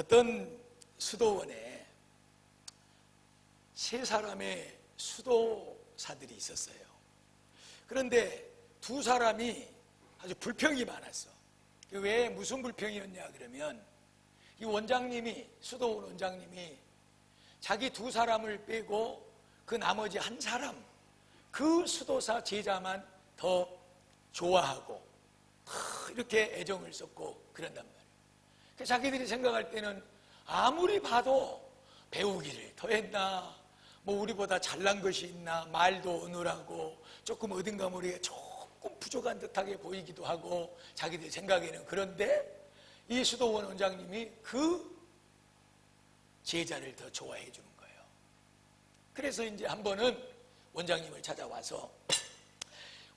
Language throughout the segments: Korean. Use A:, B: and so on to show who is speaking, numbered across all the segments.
A: 어떤 수도원에 세 사람의 수도사들이 있었어요. 그런데 두 사람이 아주 불평이 많았어. 왜 무슨 불평이었냐 그러면 이 원장님이, 수도원 원장님이 자기 두 사람을 빼고 그 나머지 한 사람, 그 수도사 제자만 더 좋아하고 이렇게 애정을 썼고 그런단 말이에요. 자기들이 생각할 때는 아무리 봐도 배우기를 더 했나, 뭐 우리보다 잘난 것이 있나, 말도 어눌하고 조금 어딘가 모르게 조금 부족한 듯하게 보이기도 하고 자기들 생각에는. 그런데 이 수도원 원장님이 그 제자를 더 좋아해 주는 거예요. 그래서 이제 한 번은 원장님을 찾아와서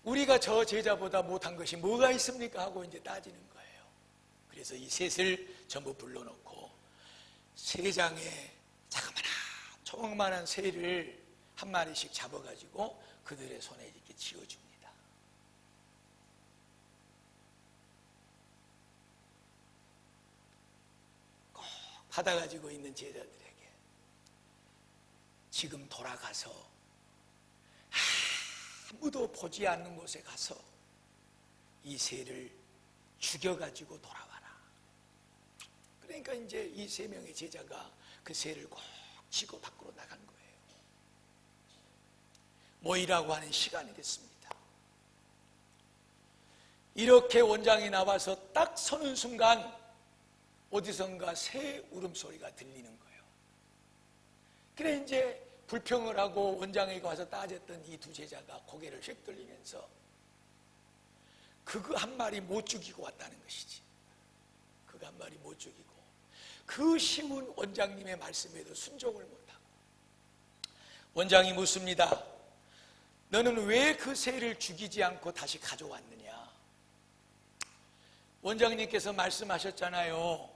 A: 우리가 저 제자보다 못한 것이 뭐가 있습니까? 하고 이제 따지는 거예요. 그래서 이 셋을 전부 불러놓고 세 장의 조그만한 새를 한 마리씩 잡아가지고 그들의 손에 이렇게 쥐어줍니다. 꼭 받아가지고 있는 제자들에게 지금 돌아가서 아무도 보지 않는 곳에 가서 이 새를 죽여가지고 돌아와라. 그러니까 이제 이 세 명의 제자가 그 새를 꼭 쥐고 밖으로 나간 거예요. 모이라고 하는 시간이 됐습니다. 이렇게 원장이 나와서 딱 서는 순간 어디선가 새 울음소리가 들리는 거예요. 그래 이제 불평을 하고 원장에게 와서 따졌던 이 두 제자가 고개를 휙 돌리면서 그거 한 마리 못 죽이고 왔다는 것이지. 그거 한 마리 못 죽이고 그 쉬운 원장님의 말씀에도 순종을 못하고. 원장이 묻습니다. 너는 왜 그 새를 죽이지 않고 다시 가져왔느냐? 원장님께서 말씀하셨잖아요.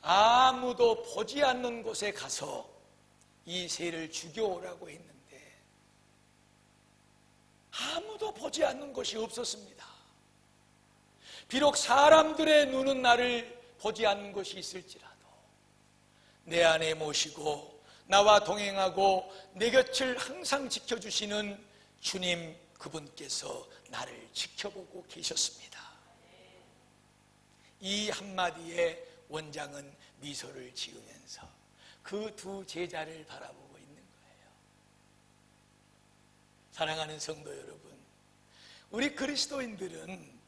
A: 아무도 보지 않는 곳에 가서 이 새를 죽여오라고 했는데 아무도 보지 않는 곳이 없었습니다. 비록 사람들의 눈은 나를 보지 않는 곳이 있을지라도 내 안에 모시고 나와 동행하고 내 곁을 항상 지켜주시는 주님, 그분께서 나를 지켜보고 계셨습니다. 이 한마디에 원장은 미소를 지으면서 그 두 제자를 바라보고 있는 거예요. 사랑하는 성도 여러분, 우리 그리스도인들은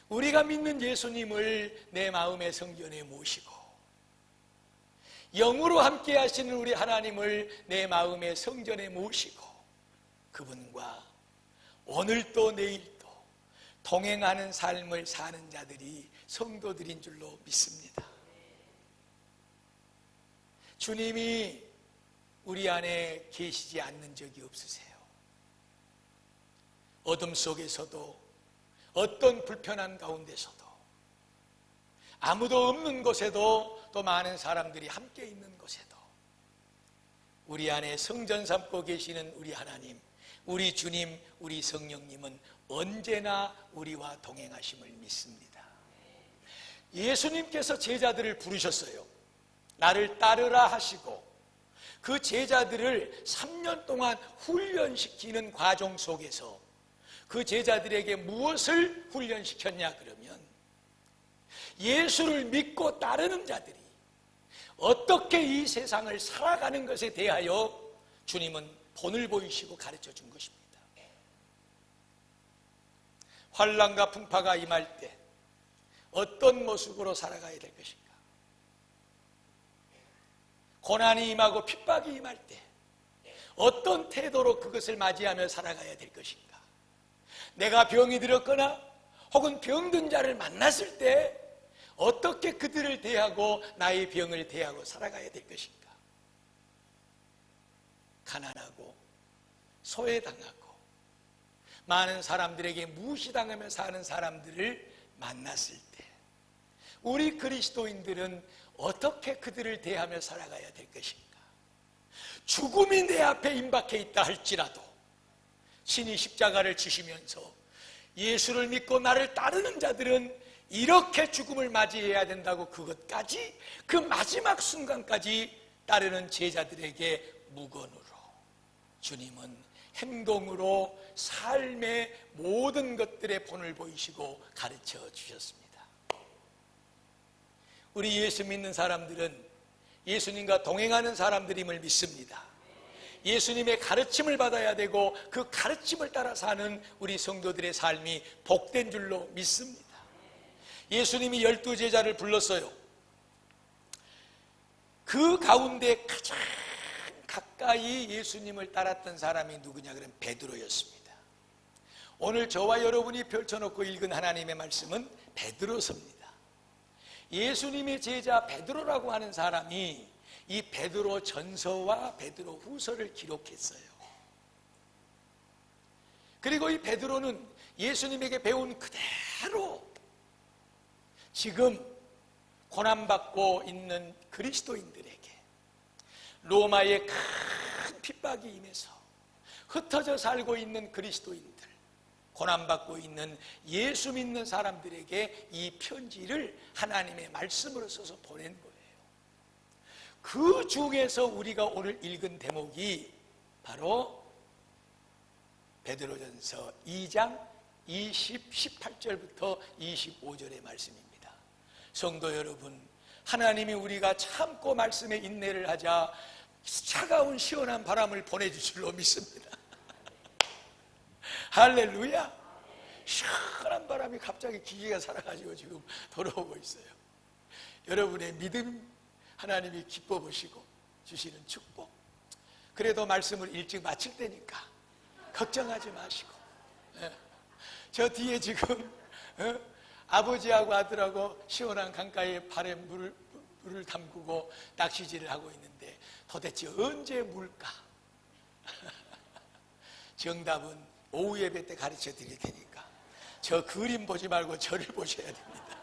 A: 우리가 믿는 예수님을 내 마음의 성전에 모시고 영으로 함께 하시는 우리 하나님을 내 마음의 성전에 모시고 그분과 오늘도 내일도 동행하는 삶을 사는 자들이 성도들인 줄로 믿습니다. 주님이 우리 안에 계시지 않는 적이 없으세요. 어둠 속에서도 어떤 불편한 가운데서도 아무도 없는 곳에도 또 많은 사람들이 함께 있는 곳에도 우리 안에 성전 삼고 계시는 우리 하나님, 우리 주님, 우리 성령님은 언제나 우리와 동행하심을 믿습니다. 예수님께서 제자들을 부르셨어요. 나를 따르라 하시고 그 제자들을 3년 동안 훈련시키는 과정 속에서 그 제자들에게 무엇을 훈련시켰냐 그러면 예수를 믿고 따르는 자들이 어떻게 이 세상을 살아가는 것에 대하여 주님은 본을 보이시고 가르쳐 준 것입니다. 환난과 풍파가 임할 때 어떤 모습으로 살아가야 될 것인가? 고난이 임하고 핍박이 임할 때 어떤 태도로 그것을 맞이하며 살아가야 될 것인가? 내가 병이 들었거나 혹은 병든 자를 만났을 때 어떻게 그들을 대하고 나의 병을 대하고 살아가야 될 것인가? 가난하고 소외당하고 많은 사람들에게 무시당하며 사는 사람들을 만났을 때 우리 그리스도인들은 어떻게 그들을 대하며 살아가야 될 것인가? 죽음이 내 앞에 임박해 있다 할지라도 신이 십자가를 지시면서 예수를 믿고 나를 따르는 자들은 이렇게 죽음을 맞이해야 된다고 그것까지 그 마지막 순간까지 따르는 제자들에게 묵언으로 주님은 행동으로 삶의 모든 것들의 본을 보이시고 가르쳐 주셨습니다. 우리 예수 믿는 사람들은 예수님과 동행하는 사람들임을 믿습니다. 예수님의 가르침을 받아야 되고 그 가르침을 따라 사는 우리 성도들의 삶이 복된 줄로 믿습니다. 예수님이 12제자를 불렀어요. 그 가운데 가장 가까이 예수님을 따랐던 사람이 누구냐 그러면 베드로였습니다. 오늘 저와 여러분이 펼쳐놓고 읽은 하나님의 말씀은 베드로서입니다. 예수님의 제자 베드로라고 하는 사람이 이 베드로 전서와 베드로 후서를 기록했어요. 그리고 이 베드로는 예수님에게 배운 그대로 지금 고난받고 있는 그리스도인들에게 로마의 큰 핍박이 임해서 흩어져 살고 있는 그리스도인들, 고난받고 있는 예수 믿는 사람들에게 이 편지를 하나님의 말씀으로 써서 보낸 거예요. 그 중에서 우리가 오늘 읽은 대목이 바로 베드로전서 2장 18절부터 25절의 말씀입니다. 성도 여러분, 하나님이 우리가 참고 말씀에 인내를 하자 차가운 시원한 바람을 보내줄 줄로 믿습니다. 할렐루야. 시원한 바람이 갑자기 기계가 살아가지고 지금 돌아오고 있어요. 여러분의 믿음 하나님이 기뻐 보시고 주시는 축복. 그래도 말씀을 일찍 마칠 때니까 걱정하지 마시고, 저 뒤에 지금 아버지하고 아들하고 시원한 강가에 발에 물을 담그고 낚시질을 하고 있는데 도대체 언제 물까? 정답은 오후 예배 때 가르쳐 드릴 테니까 저 그림 보지 말고 저를 보셔야 됩니다.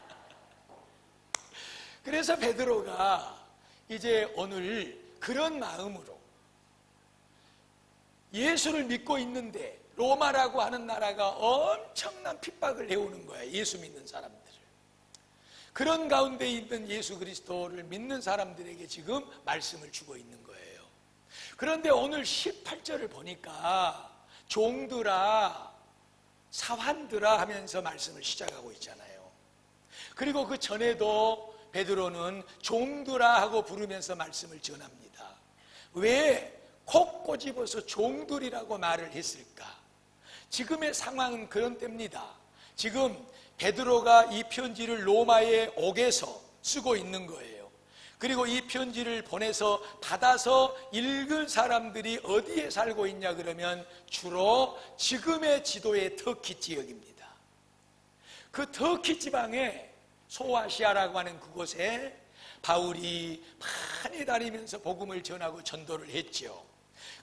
A: 그래서 베드로가 이제 오늘 그런 마음으로 예수를 믿고 있는데 로마라고 하는 나라가 엄청난 핍박을 해오는 거야, 예수 믿는 사람들을. 그런 가운데 있는 예수 그리스도를 믿는 사람들에게 지금 말씀을 주고 있는 거예요. 그런데 오늘 18절을 보니까 종들아, 사환들아 하면서 말씀을 시작하고 있잖아요. 그리고 그 전에도 베드로는 종들아 하고 부르면서 말씀을 전합니다. 왜 콕 꼬집어서 종들이라고 말을 했을까? 지금의 상황은 그런 때입니다. 지금 베드로가 이 편지를 로마의 옥에서 쓰고 있는 거예요. 그리고 이 편지를 보내서 받아서 읽은 사람들이 어디에 살고 있냐 그러면 주로 지금의 지도의 터키 지역입니다. 그 터키 지방에 소아시아라고 하는 그곳에 바울이 많이 다니면서 복음을 전하고 전도를 했죠.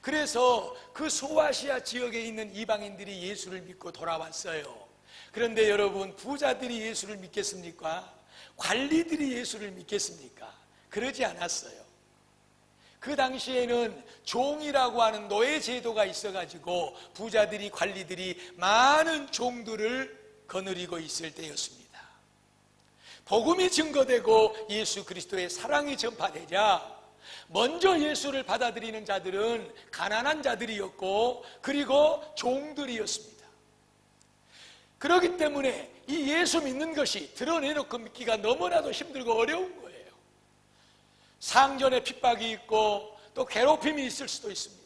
A: 그래서 그 소아시아 지역에 있는 이방인들이 예수를 믿고 돌아왔어요. 그런데 여러분, 부자들이 예수를 믿겠습니까? 관리들이 예수를 믿겠습니까? 그러지 않았어요. 그 당시에는 종이라고 하는 노예 제도가 있어가지고 부자들이, 관리들이 많은 종들을 거느리고 있을 때였습니다. 복음이 증거되고 예수 그리스도의 사랑이 전파되자 먼저 예수를 받아들이는 자들은 가난한 자들이었고 그리고 종들이었습니다. 그렇기 때문에 이 예수 믿는 것이 드러내놓고 믿기가 너무나도 힘들고 어려운 거예요. 상전의 핍박이 있고 또 괴롭힘이 있을 수도 있습니다.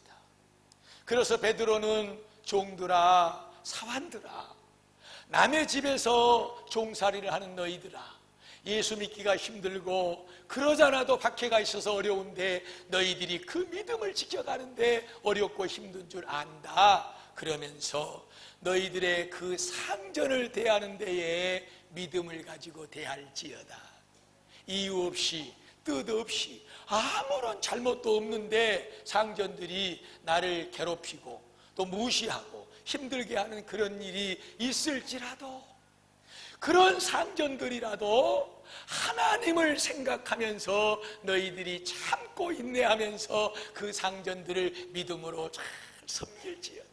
A: 그래서 베드로는 종들아, 사환들아, 남의 집에서 종살이를 하는 너희들아, 예수 믿기가 힘들고 그러잖아도 박해가 있어서 어려운데 너희들이 그 믿음을 지켜가는데 어렵고 힘든 줄 안다. 그러면서 너희들의 그 상전을 대하는 데에 믿음을 가지고 대할지어다. 이유 없이, 뜻 없이, 아무런 잘못도 없는데 상전들이 나를 괴롭히고 또 무시하고 힘들게 하는 그런 일이 있을지라도 그런 상전들이라도 하나님을 생각하면서 너희들이 참고 인내하면서 그 상전들을 믿음으로 잘 섬길지어다.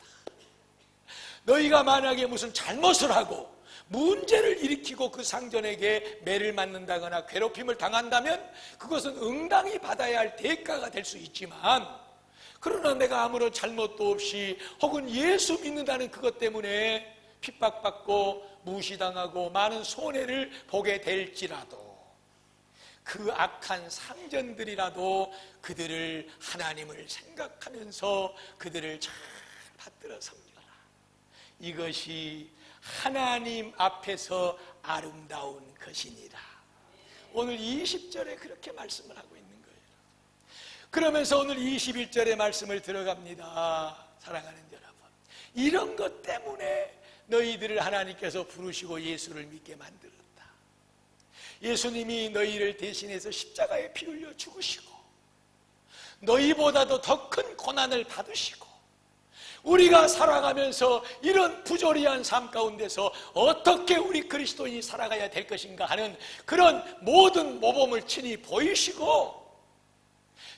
A: 너희가 만약에 무슨 잘못을 하고 문제를 일으키고 그 상전에게 매를 맞는다거나 괴롭힘을 당한다면 그것은 응당히 받아야 할 대가가 될 수 있지만, 그러나 내가 아무런 잘못도 없이 혹은 예수 믿는다는 그것 때문에 핍박받고 무시당하고 많은 손해를 보게 될지라도 그 악한 상전들이라도 그들을 하나님을 생각하면서 그들을 잘 받들어 섬겨라. 이것이 하나님 앞에서 아름다운 것이니라. 오늘 20절에 그렇게 말씀을 하고 있는 거예요. 그러면서 오늘 21절의 말씀을 들어갑니다. 사랑하는 여러분, 이런 것 때문에 너희들을 하나님께서 부르시고 예수를 믿게 만들었다. 예수님이 너희를 대신해서 십자가에 피 흘려 죽으시고 너희보다도 더 큰 고난을 받으시고, 우리가 살아가면서 이런 부조리한 삶 가운데서 어떻게 우리 그리스도인이 살아가야 될 것인가 하는 그런 모든 모범을 친히 보이시고,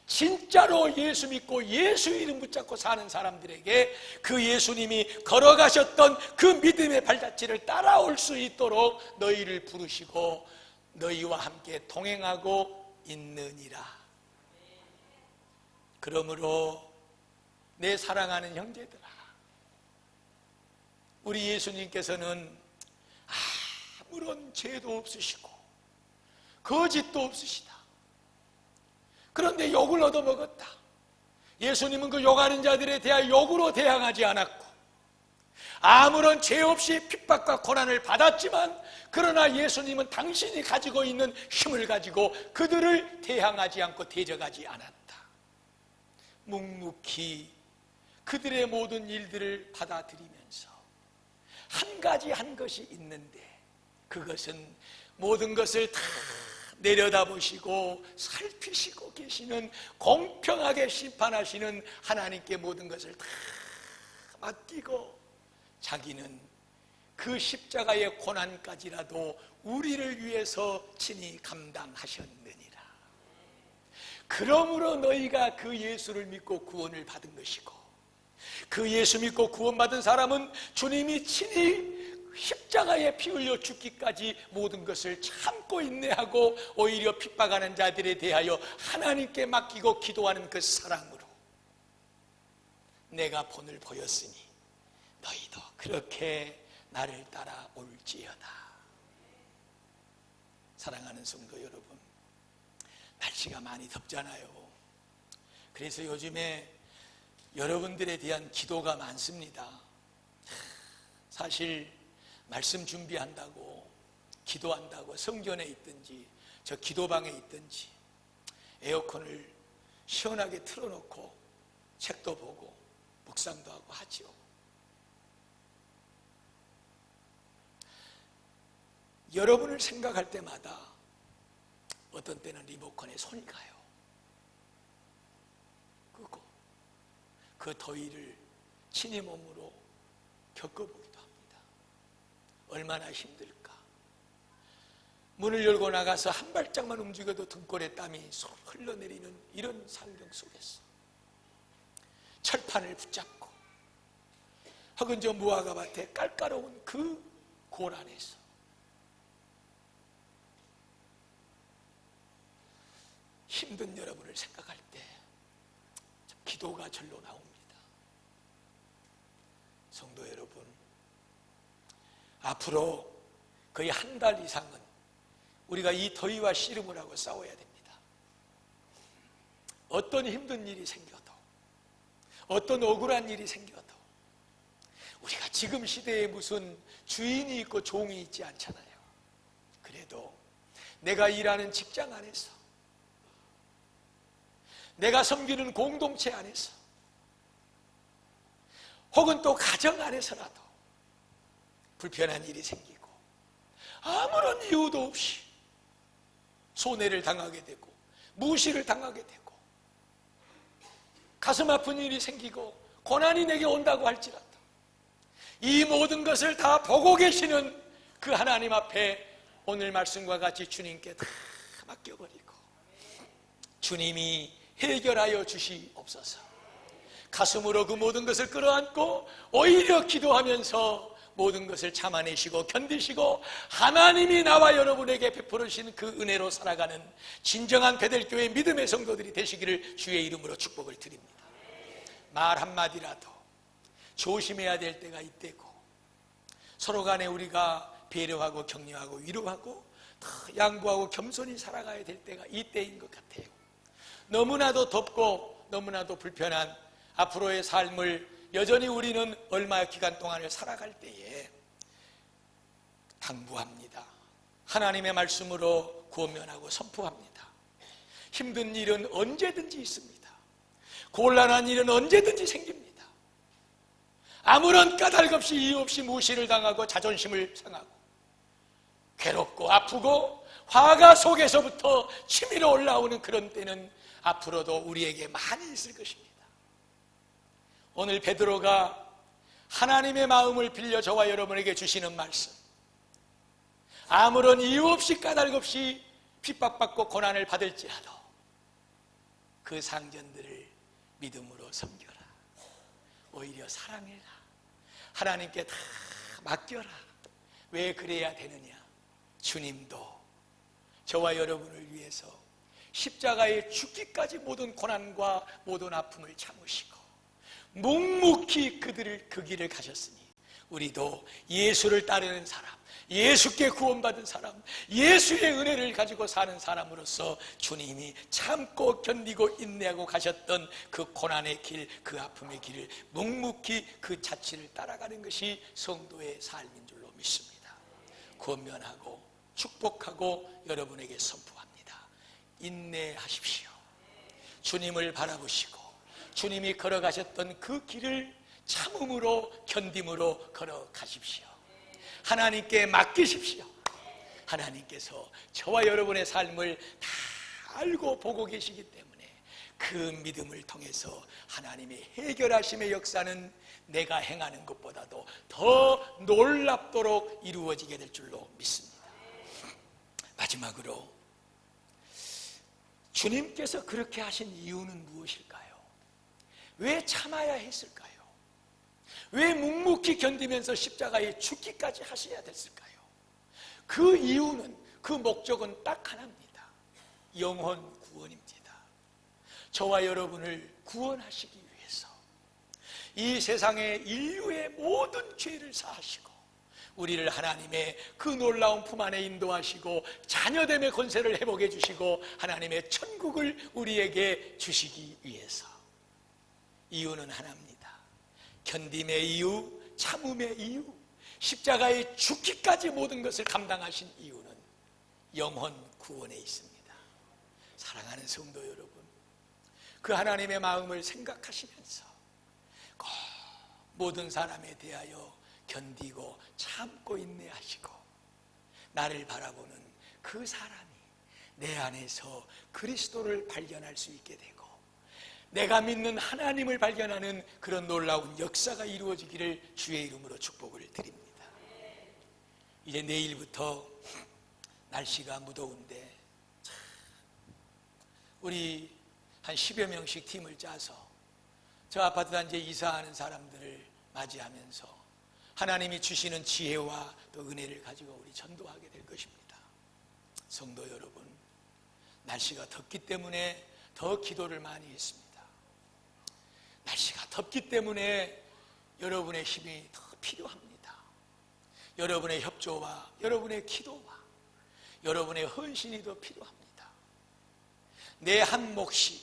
A: 진짜로 예수 믿고 예수 이름 붙잡고 사는 사람들에게 그 예수님이 걸어가셨던 그 믿음의 발자취를 따라올 수 있도록 너희를 부르시고 너희와 함께 동행하고 있느니라. 그러므로 내 사랑하는 형제들아, 우리 예수님께서는 아무런 죄도 없으시고 거짓도 없으시다. 그런데 욕을 얻어먹었다. 예수님은 그 욕하는 자들에 대하여 욕으로 대항하지 않았고, 아무런 죄 없이 핍박과 고난을 받았지만, 그러나 예수님은 당신이 가지고 있는 힘을 가지고 그들을 대항하지 않고 대적하지 않았다. 묵묵히 그들의 모든 일들을 받아들이면서 한 가지 한 것이 있는데, 그것은 모든 것을 다 내려다보시고 살피시고 계시는, 공평하게 심판하시는 하나님께 모든 것을 다 맡기고 자기는 그 십자가의 고난까지라도 우리를 위해서 친히 감당하셨느니라. 그러므로 너희가 그 예수를 믿고 구원을 받은 것이고, 그 예수 믿고 구원받은 사람은 주님이 친히 십자가에 피 흘려 죽기까지 모든 것을 참고 인내하고 오히려 핍박하는 자들에 대하여 하나님께 맡기고 기도하는 그 사랑으로 내가 본을 보였으니 너희도 그렇게 나를 따라올지어다. 사랑하는 성도 여러분, 날씨가 많이 덥잖아요. 그래서 요즘에 여러분들에 대한 기도가 많습니다. 사실 말씀 준비한다고, 기도한다고 성전에 있든지 저 기도방에 있든지 에어컨을 시원하게 틀어놓고 책도 보고 묵상도 하고 하죠. 여러분을 생각할 때마다 어떤 때는 리모컨에 손이 가요. 그리고 그 더위를 친히 몸으로 겪어보기도 합니다. 얼마나 힘들까. 문을 열고 나가서 한 발짝만 움직여도 등골에 땀이 흘러내리는 이런 상경 속에서 철판을 붙잡고 혹은 저 무화과밭에 깔깔어온 그 골 안에서 힘든 여러분을 생각할 때 기도가 절로 나옵니다. 성도 여러분, 앞으로 거의 한 달 이상은 우리가 이 더위와 씨름을 하고 싸워야 됩니다. 어떤 힘든 일이 생겨도, 어떤 억울한 일이 생겨도 우리가 지금 시대에 무슨 주인이 있고 종이 있지 않잖아요. 그래도 내가 일하는 직장 안에서, 내가 섬기는 공동체 안에서, 혹은 또 가정 안에서라도 불편한 일이 생기고 아무런 이유도 없이 손해를 당하게 되고 무시를 당하게 되고 가슴 아픈 일이 생기고 고난이 내게 온다고 할지라도 이 모든 것을 다 보고 계시는 그 하나님 앞에 오늘 말씀과 같이 주님께 다 맡겨버리고 주님이 해결하여 주시옵소서. 가슴으로 그 모든 것을 끌어안고 오히려 기도하면서 모든 것을 참아내시고 견디시고 하나님이 나와 여러분에게 베풀어 주신 그 은혜로 살아가는 진정한 베델교회 믿음의 성도들이 되시기를 주의 이름으로 축복을 드립니다. 말 한마디라도 조심해야 될 때가 이때고, 서로 간에 우리가 배려하고 격려하고 위로하고 양보하고 겸손히 살아가야 될 때가 이때인 것 같아요. 너무나도 덥고 너무나도 불편한 앞으로의 삶을 여전히 우리는 얼마의 기간 동안을 살아갈 때에 당부합니다. 하나님의 말씀으로 권면하고 선포합니다. 힘든 일은 언제든지 있습니다. 곤란한 일은 언제든지 생깁니다. 아무런 까닭 없이 이유 없이 무시를 당하고 자존심을 상하고 괴롭고 아프고 화가 속에서부터 치밀어 올라오는 그런 때는 앞으로도 우리에게 많이 있을 것입니다. 오늘 베드로가 하나님의 마음을 빌려 저와 여러분에게 주시는 말씀, 아무런 이유 없이 까닭 없이 핍박받고 고난을 받을지라도 그 상전들을 믿음으로 섬겨라. 오히려 사랑해라. 하나님께 다 맡겨라. 왜 그래야 되느냐? 주님도 저와 여러분을 위해서 십자가에 죽기까지 모든 고난과 모든 아픔을 참으시고 묵묵히 그 길을 가셨으니 우리도 예수를 따르는 사람, 예수께 구원받은 사람, 예수의 은혜를 가지고 사는 사람으로서 주님이 참고 견디고 인내하고 가셨던 그 고난의 길, 그 아픔의 길을 묵묵히 그 자취를 따라가는 것이 성도의 삶인 줄로 믿습니다. 권면하고 축복하고 여러분에게 선포합니다. 인내하십시오. 주님을 바라보시고 주님이 걸어가셨던 그 길을 참음으로 견딤으로 걸어가십시오. 하나님께 맡기십시오. 하나님께서 저와 여러분의 삶을 다 알고 보고 계시기 때문에 그 믿음을 통해서 하나님의 해결하심의 역사는 내가 행하는 것보다도 더 놀랍도록 이루어지게 될 줄로 믿습니다. 마지막으로 주님께서 그렇게 하신 이유는 무엇일까요? 왜 참아야 했을까요? 왜 묵묵히 견디면서 십자가에 죽기까지 하셔야 됐을까요? 그 이유는, 그 목적은 딱 하나입니다. 영혼 구원입니다. 저와 여러분을 구원하시기 위해서 이 세상의 인류의 모든 죄를 사하시고 우리를 하나님의 그 놀라운 품 안에 인도하시고 자녀됨의 권세를 회복해 주시고 하나님의 천국을 우리에게 주시기 위해서. 이유는 하나입니다. 견딤의 이유, 참음의 이유, 십자가에 죽기까지 모든 것을 감당하신 이유는 영혼 구원에 있습니다. 사랑하는 성도 여러분, 그 하나님의 마음을 생각하시면서 꼭 모든 사람에 대하여 견디고 참고 인내하시고 나를 바라보는 그 사람이 내 안에서 그리스도를 발견할 수 있게 되고 내가 믿는 하나님을 발견하는 그런 놀라운 역사가 이루어지기를 주의 이름으로 축복을 드립니다. 이제 내일부터 날씨가 무더운데 우리 한 10여 명씩 팀을 짜서 저 아파트 단지에 이사하는 사람들을 맞이하면서 하나님이 주시는 지혜와 또 은혜를 가지고 우리 전도하게 될 것입니다. 성도 여러분, 날씨가 덥기 때문에 더 기도를 많이 했습니다. 날씨가 덥기 때문에 여러분의 힘이 더 필요합니다. 여러분의 협조와 여러분의 기도와 여러분의 헌신이 더 필요합니다. 내 한 몫이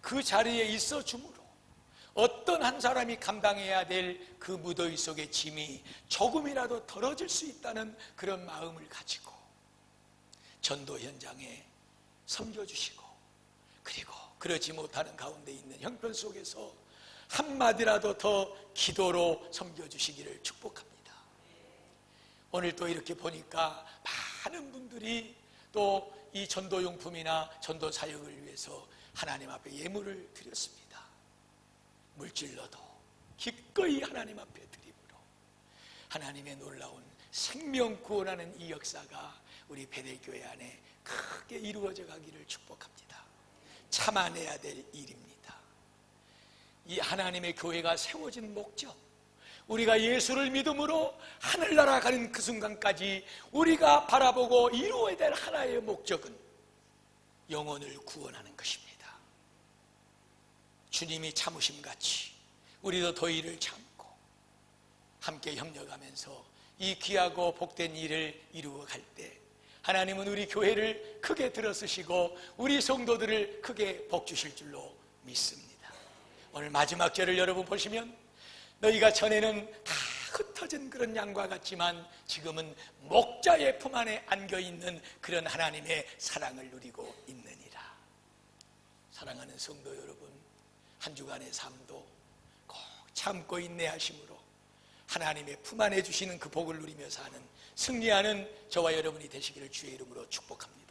A: 그 자리에 있어 주므로 어떤 한 사람이 감당해야 될 그 무더위 속의 짐이 조금이라도 덜어질 수 있다는 그런 마음을 가지고 전도 현장에 섬겨주시고 그리고 그러지 못하는 가운데 있는 형편 속에서 한마디라도 더 기도로 섬겨주시기를 축복합니다. 오늘 또 이렇게 보니까 많은 분들이 또 이 전도용품이나 전도 사역을 위해서 하나님 앞에 예물을 드렸습니다. 물질로도 기꺼이 하나님 앞에 드림으로 하나님의 놀라운 생명 구원하는 이 역사가 우리 베델교회 안에 크게 이루어져 가기를 축복합니다. 참아내야 될 일입니다. 이 하나님의 교회가 세워진 목적, 우리가 예수를 믿음으로 하늘나라 가는 그 순간까지 우리가 바라보고 이루어야 될 하나의 목적은 영혼을 구원하는 것입니다. 주님이 참으심같이 우리도 더위를 참고 함께 협력하면서 이 귀하고 복된 일을 이루어 갈 때 하나님은 우리 교회를 크게 들어쓰시고 우리 성도들을 크게 복주실 줄로 믿습니다. 오늘 마지막 절을 여러분 보시면 너희가 전에는 다 흩어진 그런 양과 같지만 지금은 목자의 품 안에 안겨있는 그런 하나님의 사랑을 누리고 있느니라. 사랑하는 성도 여러분, 한 주간의 삶도 꼭 참고 인내하심으로 하나님의 품 안에 주시는 그 복을 누리며 사는 승리하는 저와 여러분이 되시기를 주의 이름으로 축복합니다.